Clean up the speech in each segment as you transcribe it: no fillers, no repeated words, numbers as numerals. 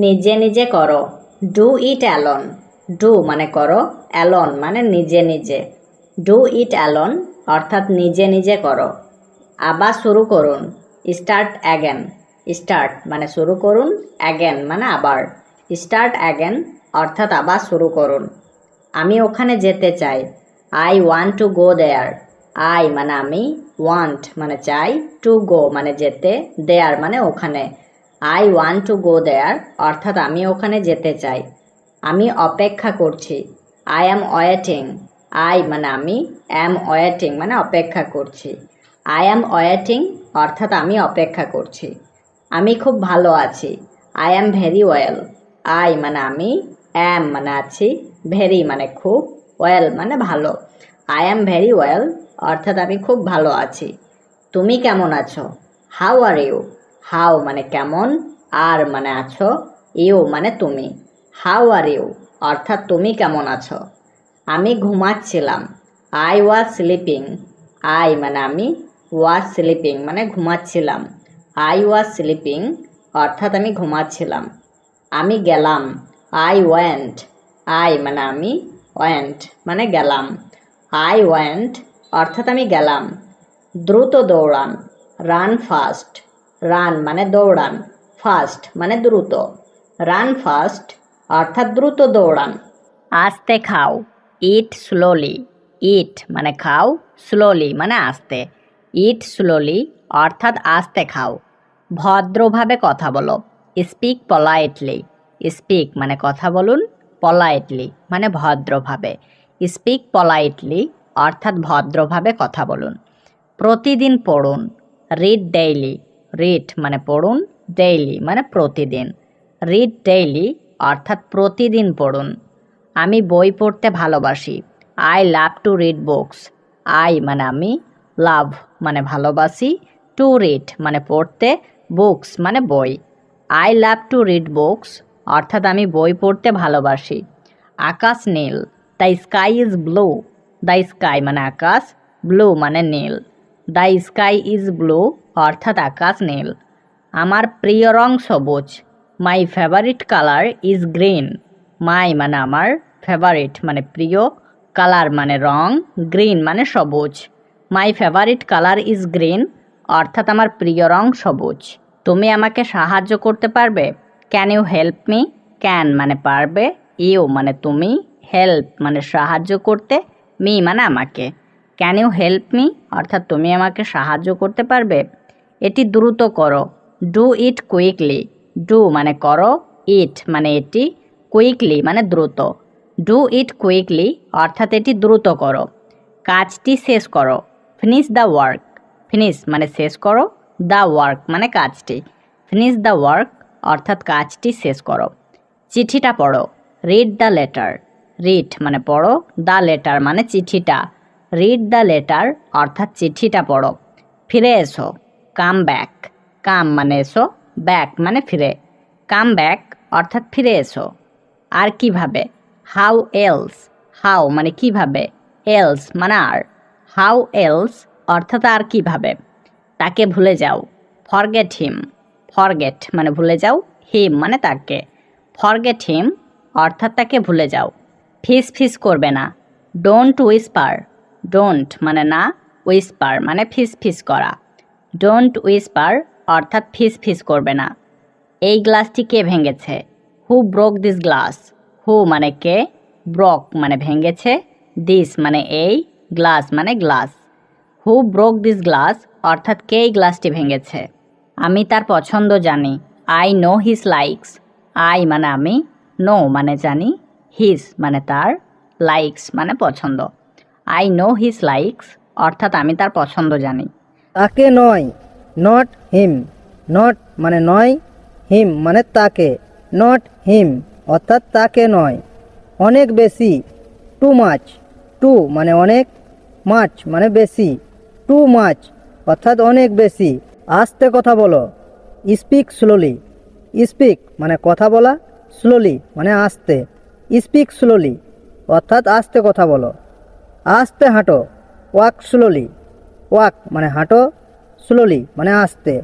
নিজে নিজে করো। Do it alone. ডু মানে করো, অ্যালোন মানে নিজে নিজে। ডু ইট অ্যালোন অর্থাৎ নিজে নিজে করো। আবার শুরু করুন। Start again. স্টার্ট মানে শুরু করুন, অ্যাগেন মানে আবার। স্টার্ট অ্যাগেন অর্থাৎ আবার শুরু করুন। আমি ওখানে যেতে চাই। I want to go there. I মানে আমি, ওয়ান্ট মানে চাই, টু গো মানে যেতে, দেয়ার মানে ওখানে। আই ওয়ান্ট টু গো দেয়ার অর্থাৎ আমি ওখানে যেতে চাই। আমি অপেক্ষা করছি। I am waiting. আই মানে আমি, অ্যাম ওয়েটিং মানে অপেক্ষা করছি। আই অ্যাম ওয়েটিং অর্থাৎ আমি অপেক্ষা করছি। আমি খুব ভালো আছি। I am very well. I মানে আমি, অ্যাম মানে আছি, ভেরি মানে খুব, ওয়েল মানে ভালো। আই অ্যাম ভেরি ওয়েল অর্থাৎ আমি খুব ভালো আছি। তুমি কেমন আছো? How are you. হাউ মানে কেমন, আর মানে আছো, ইউ মানে তুমি। হাউ আর ইউ অর্থাৎ তুমি কেমন আছো। আমি ঘুমাচ্ছিলাম। I was sleeping. আই মানে আমি, ওয়াজ স্লিপিং মানে ঘুমাচ্ছিলাম। আই ওয়াজ স্লিপিং অর্থাৎ আমি ঘুমাচ্ছিলাম। আমি গেলাম। I went. আই মানে আমি, ওয়েন্ট মানে গেলাম। আই ওয়েন্ট অর্থাৎ আমি গেলাম। দ্রুত দৌড়ান। Run fast. রান মানে দৌড়ান, ফাস্ট মানে দ্রুত। রান ফাস্ট অর্থাৎ দ্রুত দৌড়ান। আস্তে খাও। ইট স্লোলি। ইট মানে খাও, স্লোলি মানে আস্তে। ইট স্লোলি অর্থাৎ আস্তে খাও। ভদ্রভাবে কথা বলো। Speak politely. স্পিক মানে কথা বলুন, পলাইটলি মানে ভদ্রভাবে। স্পিক পলাইটলি অর্থাৎ ভদ্রভাবে কথা বলুন। প্রতিদিন পড়ুন। Read daily. রিড মানে পড়ুন, ডেইলি মানে প্রতিদিন। রিড ডেইলি অর্থাৎ প্রতিদিন পড়ুন। আমি বই পড়তে ভালোবাসি। I love to read books. I মানে আমি, লাভ মানে ভালোবাসি, টু রিড মানে পড়তে, বুকস মানে বই। I love to read books অর্থাৎ আমি বই পড়তে ভালোবাসি। আকাশ নীল। The sky is blue. The sky মানে আকাশ, ব্লু মানে নীল। দ্য স্কাই ইজ ব্লু অর্থাৎ আকাশ নীল। আমার প্রিয় রং সবুজ। My favourite colour is green. My মানে আমার, ফেভারিট মানে প্রিয়, কালার মানে রং, গ্রিন মানে সবুজ। My favourite colour is green অর্থাৎ আমার প্রিয় রং সবুজ। তুমি আমাকে সাহায্য করতে পারবে? Can you help me? Can মানে পারবে, ইউ মানে তুমি, হেল্প মানে সাহায্য করতে, মি মানে আমাকে। ক্যান ইউ হেল্প মি অর্থাৎ তুমি আমাকে সাহায্য করতে পারবে? এটি দ্রুত করো। Do it quickly. ডু মানে করো, ইট মানে এটি, কুইকলি মানে দ্রুত। ডু ইট কুইকলি অর্থাৎ এটি দ্রুত করো। কাজটি শেষ করো। Finish the work. ফিনিশ মানে শেষ করো, দ্য ওয়ার্ক মানে কাজটি। ফিনিশ দ্য ওয়ার্ক অর্থাৎ কাজটি শেষ করো। চিঠিটা পড়ো। Read the letter. রিড মানে পড়ো, দ্য লেটার মানে চিঠিটা। রিড দ্য লেটার অর্থাৎ চিঠিটা পড়ো। ফিরে এসো। Come back. কাম মানে এসো, ব্যাক মানে ফিরে। কাম ব্যাক অর্থাৎ ফিরে এসো। আর কিভাবে? How else. হাউ মানে কিভাবে, এলস মানে আর। হাউ এলস অর্থাৎ আর কিভাবে। তাকে ভুলে যাও। Forget him. ফরগেট মানে ভুলে যাও, হিম মানে তাকে। ফরগেট হিম অর্থাৎ তাকে ভুলে যাও। ফিস ফিস করবে না। Don't whisper. ডোন্ট মানে না, উইসপার মানে ফিস ফিস করা। ডোন্ট উইসপার অর্থাৎ ফিস ফিস করবে না। এই গ্লাসটি কে ভেঙেছে? Who broke this glass. Who মানে কে, ব্রোক মানে ভেঙেছে, দিস মানে এই, গ্লাস মানে glass. Who broke this glass অর্থাৎ কে এই গ্লাসটি ভেঙেছে। আমি তার পছন্দ জানি। I know his likes. I মানে আমি, নো মানে জানি, হিজ মানে তার, লাইকস মানে পছন্দ। আই নো হিজ লাইকস অর্থাৎ আমি তার পছন্দ জানি। তাকে নয়, নট হিম। নট মানে নয়, হিম মানে তাকে, নট হিম অর্থাৎ তাকে নয়। অনেক বেশি। Too much. টু মানে অনেক, মাচ মানে বেশি। টু মাচ অর্থাৎ অনেক বেশি। আস্তে কথা বলো। Speak slowly. স্পিক মানে কথা বলা, স্লোলি মানে আস্তে। স্পিক স্লোলি অর্থাৎ আস্তে কথা বলো। আস্তে হাঁটো। Walk slowly. ওয়াক মানে হাঁটো, স্লোলি মানে আস্তে।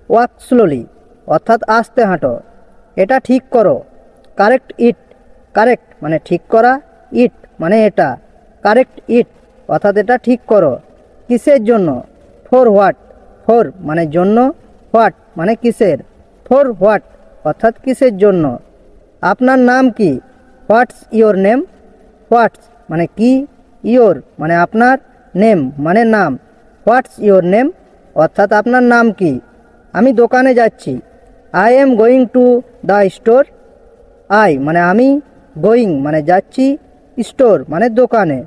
ওয়াক স্লোলি অর্থাৎ আস্তে হাঁটো। এটা ঠিক করো। কারেক্ট ইট, কারেক্ট মানে ঠিক করা, ইট মানে এটা, কারেক্ট ইট অর্থাৎ এটা ঠিক করো। কিসের জন্য? ফর হোয়াট, ফর মানে জন্য, হোয়াট মানে কিসের, ফর হোয়াট অর্থাৎ কিসের জন্য। আপনার নাম কি? হোয়াটস ইয়োর নেম, হোয়াটস মানে কি, ইয়োর মানে আপনার, নেম মানে নাম, হোয়াটস ইয়োর নেম অর্থাৎ আপনার নাম কি। আমি দোকানে যাচ্ছি। I am going to the store, I মানে আমি, গোয়িং মানে যাচ্ছি, স্টোর মানে দোকানে।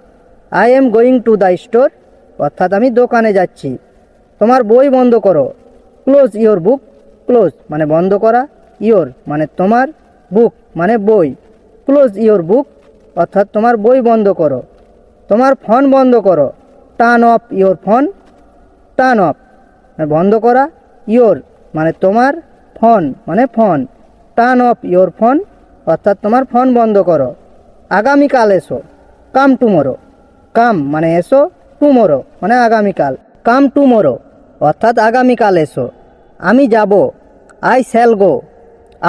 I am going to the store অর্থাৎ আমি দোকানে যাচ্ছি। তোমার বই বন্ধ করো। ক্লোজ ইয়োর বুক, ক্লোজ মানে বন্ধ করা, ইয়োর মানে তোমার, বুক মানে বই। ক্লোজ ইয়োর বুক অর্থাৎ তোমার বই বন্ধ করো। তোমার ফোন বন্ধ করো। Turn off your phone, turn off মানে বন্ধ করা, ইয়োর মানে তোমার, ফোন মানে phone, turn off your phone অর্থাৎ তোমার ফোন বন্ধ করো। আগামীকাল এসো। কাম টুমোরো, কাম মানে এসো, টুমোরো মানে আগামীকাল, কাম টুমোরো অর্থাৎ আগামীকাল এসো। আমি যাব। আই শ্যাল গো,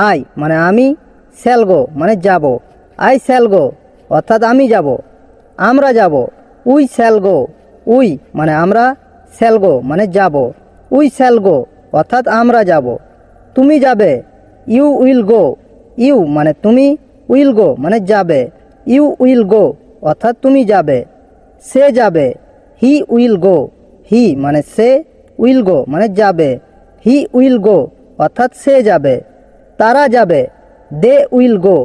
আই মানে আমি, শ্যাল গো মানে যাব, আই শ্যাল গো অর্থাৎ আমি যাব। আমরা যাব। উই শ্যাল গো, উই মানে আমরা, শ্যাল গো মানে যাব, উই শ্যাল গো অর্থাৎ আমরা যাব। তুমি যাবে। ইউ উইল গো, ইউ মানে তুমি, উইল গো মানে যাবে, ইউ উইল গো অর্থাৎ তুমি যাবে। সে যাবে। হি উইল গো, হি মানে সে, উইল গো মানে যাবে, হি উইল গো অর্থাৎ সে যাবে। তারা যাবে। দে উইল গো,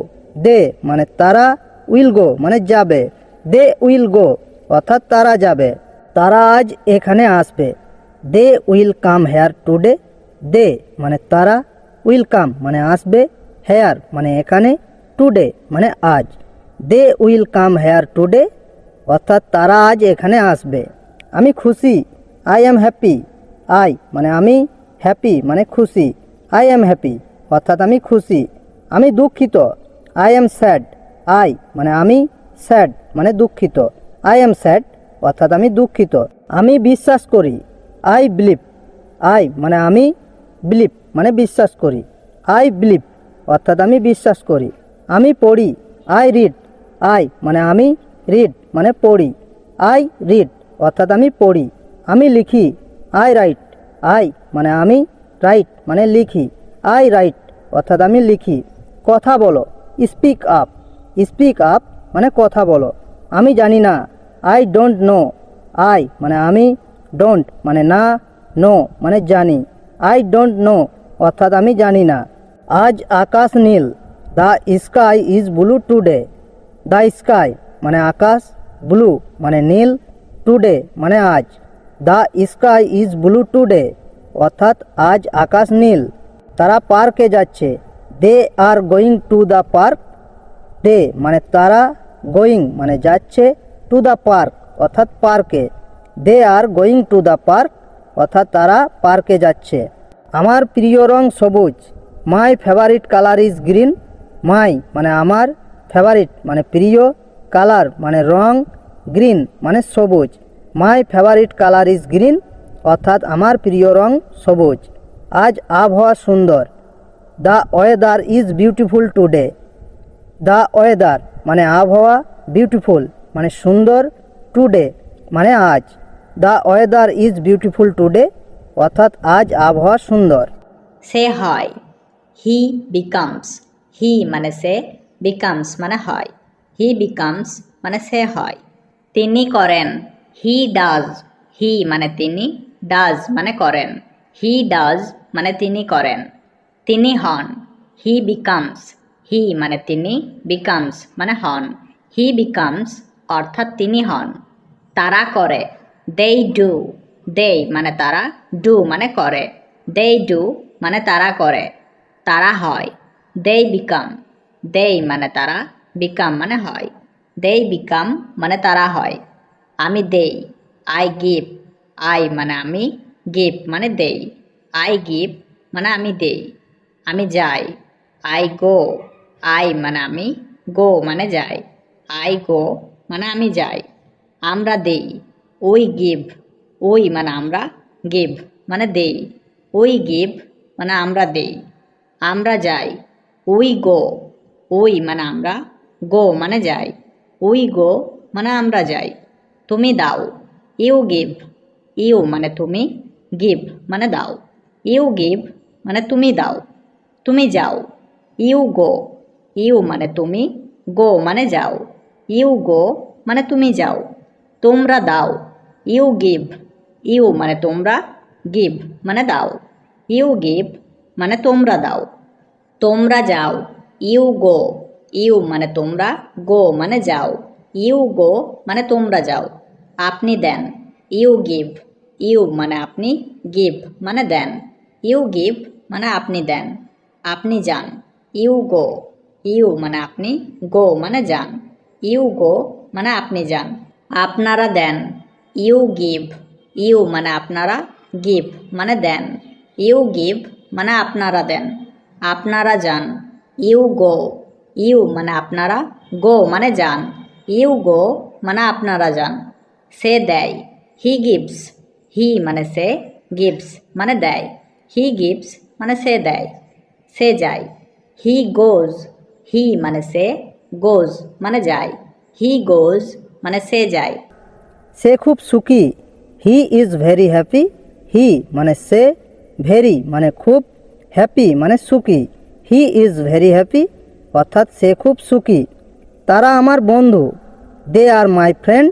দে মানে তারা, উইল গো মানে যাবে, দে উইল গো অর্থাৎ তারা যাবে। তারা আজ এখানে আসবে। They will come here today, they মানে তারা, উইল কাম মানে আসবে, হেয়ার মানে এখানে, টুডে মানে আজ। They will come here today অর্থাৎ তারা আজ এখানে আসবে। আমি খুশি। আই অ্যাম হ্যাপি, আই মানে আমি, হ্যাপি মানে খুশি, আই অ্যাম হ্যাপি অর্থাৎ আমি খুশি। আমি দুঃখিত। আই অ্যাম স্যাড, আই মানে আমি, স্যাড মানে দুঃখিত, আই অ্যাম স্যাড অর্থাৎ আমি দুঃখিত। আমি বিশ্বাস করি। আই বিলিভ, আই মানে আমি, বিলিভ মানে বিশ্বাস করি, আই বিলিভ অর্থাৎ আমি বিশ্বাস করি। আমি পড়ি। আই রিড, আই মানে আমি, রিড মানে পড়ি, আই রিড অর্থাৎ আমি পড়ি। আমি লিখি। আই রাইট, আই মানে আমি, রাইট মানে লিখি, আই রাইট অর্থাৎ আমি লিখি। কথা বলো। স্পিক আপ, স্পিক আপ মানে কথা বলো। আমি জানি না। আই ডোন্ট নো, আই মানে আমি, ডোন্ট মানে না, নো মানে জানি, আই ডোন্ট নো অর্থাৎ আমি জানি না। আজ আকাশ নীল। The sky is blue today, the sky মানে আকাশ, ব্লু মানে নীল, টুডে মানে আজ। The sky is blue today অর্থাৎ আজ আকাশ নীল। তারা পার্কে যাচ্ছে। They are going to the park, they মানে তারা, গোয়িং মানে যাচ্ছে, টু দ্য পার্ক অর্থাৎ পার্কে। They are going to the park অর্থাৎ তারা পার্কে যাচ্ছে। আমার প্রিয় রং সবুজ। My favourite colour is green, my মানে আমার, ফেভারিট মানে প্রিয়, কালার মানে রং, গ্রিন মানে সবুজ। My favourite colour is green অর্থাৎ আমার প্রিয় রং সবুজ। আজ আবহাওয়া সুন্দর। The weather is beautiful today, the weather মানে আবহাওয়া, বিউটিফুল মানে সুন্দর, টুডে মানে আজ। The weather is beautiful today অর্থাৎ আজ আবহাওয়া সুন্দর। সে হয়। হি বিকামস, হি মানে সে, বিকামস মানে হয়, হি বিকামস মানে সে হয়। তিনি করেন। হি ডাজ, হি মানে তিনি, ডাজ মানে করেন, হি ডাজ মানে তিনি করেন। তিনি হন। হি বিকামস, হি মানে তিনি, বিকামস মানে হন, হি বিকামস অর্থাৎ তিনি হন। তারা করে। দেই ডু, দেই মানে তারা, ডু মানে করে, দেই ডু মানে তারা করে। তারা হয়। দেই বিকাম, দেই মানে তারা, বিকাম মানে হয়, দেই বিকাম মানে তারা হয়। আমি দেই। আই গিভ, আই মানে আমি, গিভ মানে দেই, আই গিভ মানে আমি দেই। আমি যাই। আই গো, আই মানে আমি, গো মানে যাই, আই গো মানে আমি যাই। আমরা দেই। উই গিভ, উই মানে আমরা, গিভ মানে দেই, উই গিভ মানে আমরা দেই। আমরা যাই। উই গো, উই মানে আমরা, গো মানে যাই। উই গো মানে আমরা যাই। তুমি দাও, ইউ গিভ, ইউ মানে তুমি, গিভ মানে দাও। ইউ গিভ মানে তুমি দাও। তুমি যাও, ইউ গো, ইউ মানে তুমি, গো মানে যাও। ইউ গো মানে তুমি যাও। তোমরা দাও, ইউ গিভ, ইউ মানে তোমরা, গিভ মানে দাও। ইউ গিভ মানে তোমরা দাও। তোমরা যাও, ইউ গো, ইউ মানে তোমরা, গো মানে যাও। ইউ গো মানে তোমরা যাও। আপনি দেন, ইউ গিভ, ইউ মানে আপনি, গিভ মানে দেন। ইউ গিভ মানে আপনি দেন। আপনি যান, ইউ গো, ইউ মানে আপনি, গো মানে যান। ইউ গো মানে আপনি যান। আপনারা দেন, ইউ গিভ, ইউ মানে আপনারা, গিভ মানে দেন। ইউ গিভ মানে আপনারা দেন। আপনারা যান, ইউ গো, ইউ মানে আপনারা, গো মানে যান। ইউ গো মানে আপনারা যান। সে দেয়, হি গিভস, হি মানে সে, গিভস মানে দেয়। হি গিভস মানে সে দেয়। সে যায়, হি গোজ, হি মানে সে, গোজ মানে যায়। হি গোজ মানে সে যায়। সে খুব সুখী, হি ইজ ভেরি হ্যাপি। হি মানে সে, ভেরি মানে খুব, হ্যাপি মানে সুখী। হি ইজ ভেরি হ্যাপি অর্থাৎ সে খুব সুখী। তারা আমার বন্ধু, দে আর মাই ফ্রেন্ড।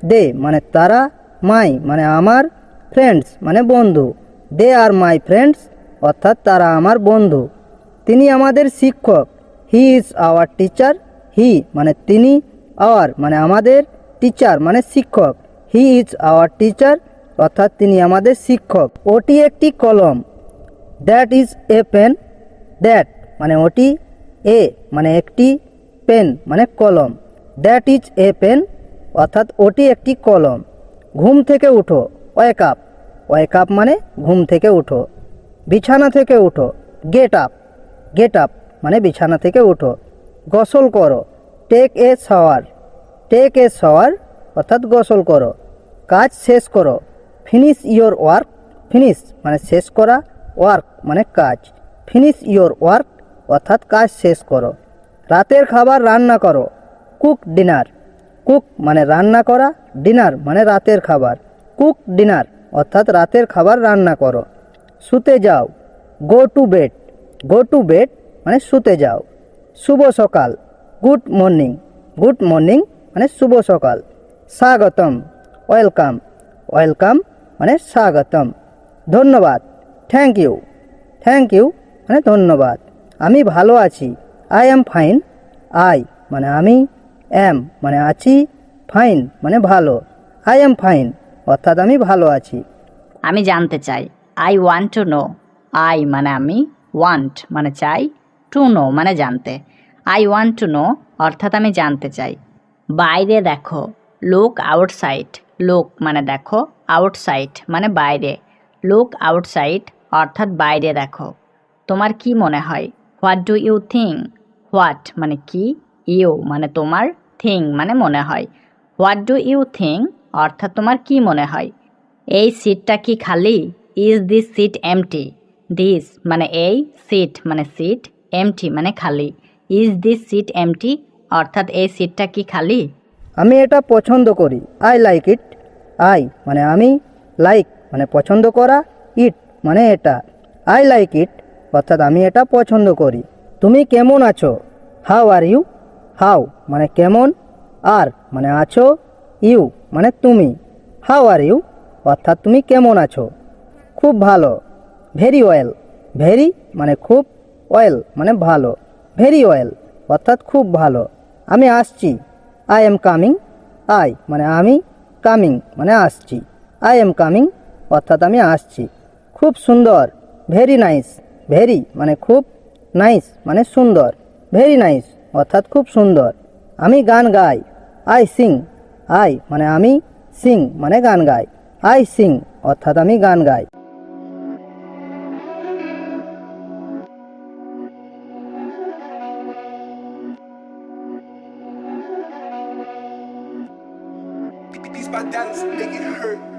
দে মানে তারা, মাই মানে আমার, ফ্রেন্ডস মানে বন্ধু। দে আর মাই ফ্রেন্ডস অর্থাৎ তারা আমার বন্ধু। তিনি আমাদের শিক্ষক, হি ইজ আওয়ার টিচার। হি মানে তিনি, আওয়ার মানে আমাদের, টিচার মানে শিক্ষক। হি ইজ আওয়ার টিচার অর্থাৎ তিনি আমাদের শিক্ষক। ওটি একটি কলম, that is a pen. That মানে ওটি, এ মানে একটি, পেন মানে কলম। দ্যাট ইজ এ পেন অর্থাৎ ওটি একটি কলম। ঘুম থেকে উঠো, ওয়েক আপ। ওয়েক আপ মানে ঘুম থেকে উঠো। বিছানা থেকে উঠো, গেট আপ। গেট আপ মানে বিছানা থেকে উঠো। গোসল করো, take a shower. Take a shower অর্থাৎ গোসল করো। কাজ শেষ করো, ফিনিশ ইয়োর ওয়ার্ক। ফিনিশ মানে শেষ করা, ওয়ার্ক মানে কাজ। ফিনিশ ইয়োর ওয়ার্ক অর্থাৎ কাজ শেষ করো। রাতের খাবার রান্না করো, কুক ডিনার। কুক মানে রান্না করা, ডিনার মানে রাতের খাবার। কুক ডিনার অর্থাৎ রাতের খাবার রান্না করো। শুতে যাও, go to bed. Go to bed মানে শুতে যাও। শুভ সকাল, গুড মর্নিং। গুড মর্নিং মানে শুভ সকাল। স্বাগতম, ওয়েলকাম। ওয়েলকাম মানে স্বাগতম। ধন্যবাদ, থ্যাংক ইউ। থ্যাংক ইউ মানে ধন্যবাদ। আমি ভালো আছি, আই অ্যাম ফাইন। আই মানে আমি, অ্যাম মানে আছি, ফাইন মানে ভালো। আই অ্যাম ফাইন অর্থাৎ আমি ভালো আছি। আমি জানতে চাই, I want to know. I মানে আমি, ওয়ান্ট মানে চাই, টু নো মানে জানতে। আই ওয়ান্ট টু নো অর্থাৎ আমি জানতে চাই। বাইরে দেখো, লুক আউটসাইড। লুক মানে দেখো, আউটসাইড মানে বাইরে। লুক আউটসাইড অর্থাৎ বাইরে দেখো। তোমার কি মনে হয়, what do you think. What মানে কি, ইউ মানে তোমার, থিং মানে মনে হয়। হোয়াট ডু ইউ থিঙ্ক অর্থাৎ তোমার কি মনে হয়। এই সিটটা কি খালি, is this seat empty. This মানে এই, সিট মানে সিট, এমটি মানে খালি। ইজ দিস সিট এমটি অর্থাৎ এই সিটটা কি খালি। আমি এটা পছন্দ করি, আই লাইক ইট। আই মানে আমি, লাইক মানে পছন্দ করা, ইট মানে এটা। আই লাইক ইট অর্থাৎ আমি এটা পছন্দ করি। তুমি কেমন আছো, হাউ আর ইউ। হাউ মানে কেমন, আর মানে আছো, ইউ মানে তুমি। হাউ আর ইউ অর্থাৎ তুমি কেমন আছো। খুব ভালো, ভেরি ওয়েল। ভেরি মানে খুব, ওয়েল মানে ভালো। ভেরি ওয়েল অর্থাৎ খুব ভালো। আমি আসছি, আই এম কামিং। আই মানে আমি, কামিং মানে আসছি। আই এম কামিং অর্থাৎ আমি আসছি। খুব সুন্দর, ভেরি নাইস। ভেরি মানে খুব, নাইস মানে সুন্দর। ভেরি নাইস অর্থাৎ খুব সুন্দর। আমি গান গাই, আই সিং। আই মানে আমি, সিং মানে গান গাই। আই সিং অর্থাৎ আমি গান গাই। Beats by Dallas, make it hurt.